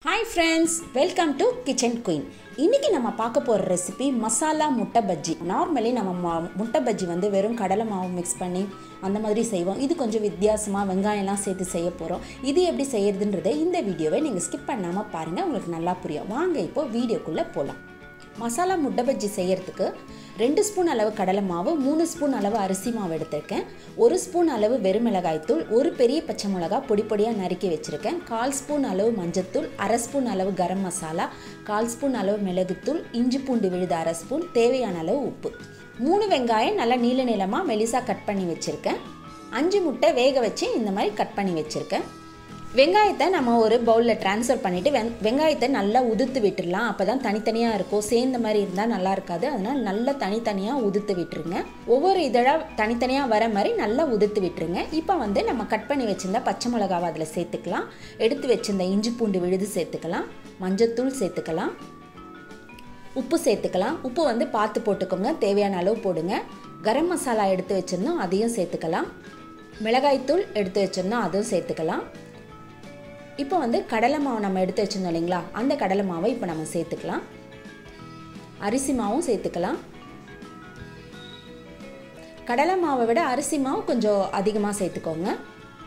Hi friends, welcome to Kitchen Queen. இன்னைக்கு நம்ம பார்க்க போற ரெசிபி மசாலா முட்டை பஜ்ஜி. நார்மலி நம்ம முட்டை பஜ்ஜி வந்து வெறும் கடலை மாவு மிக்ஸ் பண்ணி அந்த மாதிரி செய்வோம். இது கொஞ்சம் வித்தியாசமா வெங்காயம் எல்லாம் சேர்த்து செய்ய போறோம். இது எப்படி செய்யறதுன்றதை இந்த வீடியோவை நீங்க ஸ்கிப் பண்ணாம பாருங்க, உங்களுக்கு நல்லா புரியும். வாங்க இப்போ வீடியோக்குள்ள போலாம். மசாலா முட்டை பஜ்ஜி செய்யறதுக்கு 2 ஸ்பூன் அளவு கடலை மாவு, 3 ஸ்பூன் அளவு அரிசி மாவு எடுத்திருக்கேன். 1 ஸ்பூன் அளவு வெறுமிளகாய் தூள், ஒரு பெரிய பச்சை மிளகாய் பொடி பொடியாக நறுக்கி வச்சிருக்கேன். 1/4 ஸ்பூன் அளவு மஞ்சத்தூள், 1/2 ஸ்பூன் அளவு கரம் மசாலா, 1/4 ஸ்பூன் அளவு மிளகுத்தூள், இஞ்சி பூண்டு விழுது 1/2 ஸ்பூன், தேவையான அளவு உப்பு. 3 வெங்காயம் நல்லா நீள நீளமாக மெலிசாக கட் பண்ணி வச்சுருக்கேன். 5 முட்டை வேக வச்சு இந்த மாதிரி கட் பண்ணி வச்சுருக்கேன். வெங்காயத்தை நம்ம ஒரு பவுலில் ட்ரான்ஸ்ஃபர் பண்ணிவிட்டு வெங்காயத்தை நல்லா உதுத்து விட்டுடலாம். அப்போ தான் தனித்தனியாக இருக்கும், சேர்ந்த மாதிரி இருந்தால் நல்லா இருக்காது. அதனால் நல்லா தனித்தனியாக உதுத்து விட்டுருங்க. ஒவ்வொரு இதழாக தனித்தனியாக வர மாதிரி நல்லா உதுத்து விட்டுருங்க. இப்போ வந்து நம்ம கட் பண்ணி வச்சுருந்தா பச்சை மிளகாவை அதில் சேர்த்துக்கலாம். எடுத்து வச்சுருந்த இஞ்சி பூண்டு விழுது சேர்த்துக்கலாம். மஞ்சத்தூள் சேர்த்துக்கலாம். உப்பு சேர்த்துக்கலாம். உப்பு வந்து பார்த்து போட்டுக்கோங்க, தேவையான அளவு போடுங்க. கரம் மசாலா எடுத்து வச்சுருந்தோம், அதையும் சேர்த்துக்கலாம். மிளகாய்த்தூள் எடுத்து வச்சுருந்தோம், அதுவும் சேர்த்துக்கலாம். இப்போ வந்து கடலை மாவு நம்ம எடுத்து வச்சுருந்தோம் இல்லைங்களா, அந்த கடலை மாவை இப்போ நம்ம சேர்த்துக்கலாம். அரிசி மாவும் சேர்த்துக்கலாம். கடலை மாவை விட அரிசி மாவு கொஞ்சம் அதிகமாக சேர்த்துக்கோங்க.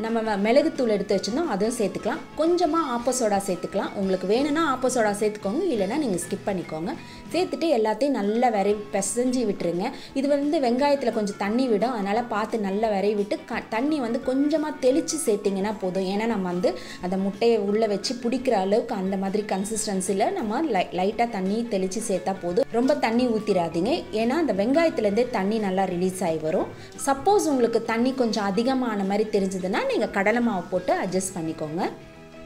நம்ம மிளகுத்தூள் எடுத்து வச்சுருந்தோம், அதுவும் சேர்த்துக்கலாம். கொஞ்சமாக ஆப்ப சோடா சேர்த்துக்கலாம். உங்களுக்கு வேணும்னா ஆப்ப சோடா சேர்த்துக்கோங்க, இல்லைன்னா நீங்கள் ஸ்கிப் பண்ணிக்கோங்க. சேர்த்துட்டு எல்லாத்தையும் நல்லா பிசைஞ்சு விட்டுருங்க. இது வந்து வெங்காயத்தில் கொஞ்சம் தண்ணி விடும், அதனால் பார்த்து நல்லா விரைவி விட்டு தண்ணி வந்து கொஞ்சமாக தெளித்து சேர்த்திங்கன்னா போதும். ஏன்னா நம்ம வந்து அந்த முட்டையை உள்ளே வச்சு பிடிக்கிற அளவுக்கு அந்த மாதிரி கன்சிஸ்டன்சியில் நம்ம லைட்டாக தண்ணி தெளித்து சேர்த்தா போதும். ரொம்ப தண்ணி ஊற்றிடாதீங்க, ஏன்னா அந்த வெங்காயத்துலேருந்தே தண்ணி நல்லா ரிலீஸ் ஆகி வரும். சப்போஸ் உங்களுக்கு தண்ணி கொஞ்சம் அதிகமான மாதிரி தெரிஞ்சதுன்னா நீங்கள் கடலை மாவு போட்டு அட்ஜஸ்ட் பண்ணிக்கோங்க.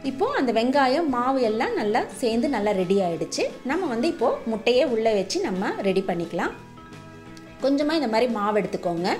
இப்போது அந்த வெங்காயம் மாவு எல்லாம் நல்லா சேர்ந்து நல்லா ரெடி ஆகிடுச்சு. நம்ம வந்து இப்போது முட்டையை உள்ளே வச்சு நம்ம ரெடி பண்ணிக்கலாம். கொஞ்சமாக இந்த மாதிரி மாவு எடுத்துக்கோங்க.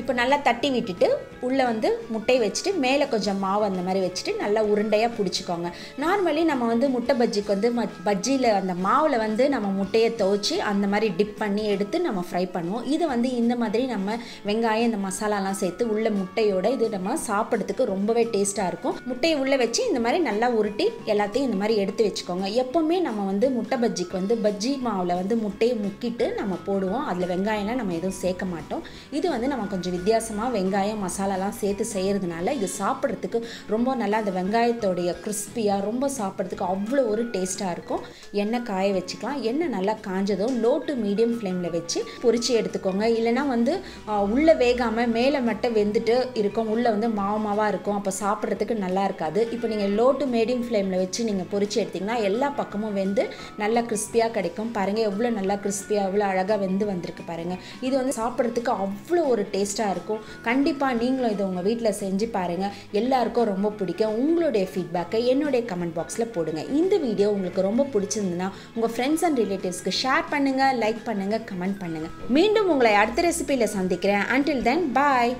இப்போ நல்லா தட்டி விட்டுட்டு உள்ளே வந்து முட்டையை வச்சுட்டு மேலே கொஞ்சம் மாவு அந்த மாதிரி வச்சுட்டு நல்லா உருண்டையாக பிடிச்சிக்கோங்க. நார்மலி நம்ம வந்து முட்டை பஜ்ஜிக்கு வந்து பஜ்ஜியில் அந்த மாவில் வந்து நம்ம முட்டையை துவைச்சி அந்த மாதிரி டிப் பண்ணி எடுத்து நம்ம ஃப்ரை பண்ணுவோம். இது வந்து இந்த மாதிரி நம்ம வெங்காயம் இந்த மசாலாலாம் சேர்த்து உள்ள முட்டையோட இது நம்ம சாப்பிட்றதுக்கு ரொம்பவே டேஸ்ட்டாக இருக்கும். முட்டையை உள்ளே வச்சு இந்த மாதிரி நல்லா உருட்டி எல்லாத்தையும் இந்த மாதிரி எடுத்து வச்சுக்கோங்க. எப்போவுமே நம்ம வந்து முட்டை பஜ்ஜிக்கு வந்து பஜ்ஜி மாவில் வந்து முட்டையை முக்கிட்டு நம்ம போடுவோம். அதில் வெங்காயம்லாம் நம்ம எதுவும் சேர்க்க மாட்டோம். இது வந்து நம்ம கொஞ்சம் வித்தியாசமாக வெங்காயம் மசாலாலாம் சேர்த்து செய்கிறதுனால இது சாப்பிட்றதுக்கு ரொம்ப நல்லா அந்த வெங்காயத்தோடைய கிறிஸ்பியாக ரொம்ப சாப்பிட்றதுக்கு அவ்வளோ ஒரு டேஸ்ட்டாக இருக்கும். எண்ணெய் காய வச்சுக்கலாம். எண்ணெய் நல்லா காஞ்சதும் லோ டு மீடியம் ஃப்ளேமில் வச்சு பொரிச்சு எடுத்துக்கோங்க. இல்லைனா வந்து உள்ளே வேகாமல் மேலே மட்டும் வெந்துட்டு இருக்கும், உள்ளே வந்து மாவாக இருக்கும், அப்போ சாப்பிட்றதுக்கு நல்லா இருக்காது. இப்போ நீங்கள் லோ டு மீடியம் ஃப்ளேமில் வச்சு நீங்கள் பொரிச்சு எடுத்திங்கன்னா எல்லா பக்கமும் வெந்து நல்லா கிறிஸ்பியாக கிடைக்கும். பாருங்கள் எவ்வளோ நல்லா கிறிஸ்பியாக எவ்வளோ அழகாக வெந்து வந்திருக்கு பாருங்கள். இது வந்து சாப்பிட்றதுக்கு அவ்வளோ ஒரு டேஸ்ட்டாக இருக்கும். கண்டிப்பாக நீங்களும் இதை உங்கள் வீட்டில் செஞ்சு பாருங்கள், எல்லாருக்கும் ரொம்ப பிடிக்கும். உங்களுடைய ஃபீட்பேக்கை என்னுடைய கமெண்ட் பாக்ஸில் போடுங்க. இந்த வீடியோ உங்களுக்கு ரொம்ப பிடிச்சிருந்துன்னா உங்கள் ஃப்ரெண்ட்ஸ் அண்ட் ரிலேட்டிவ்ஸ்க்கு ஷேர் பண்ணுங்கள், லைக் பண்ணுங்கள், கமெண்ட் பண்ணுங்கள். மீண்டும் உங்களை அடுத்த ரெசிபியில் சந்திக்கிறேன். Until then, bye.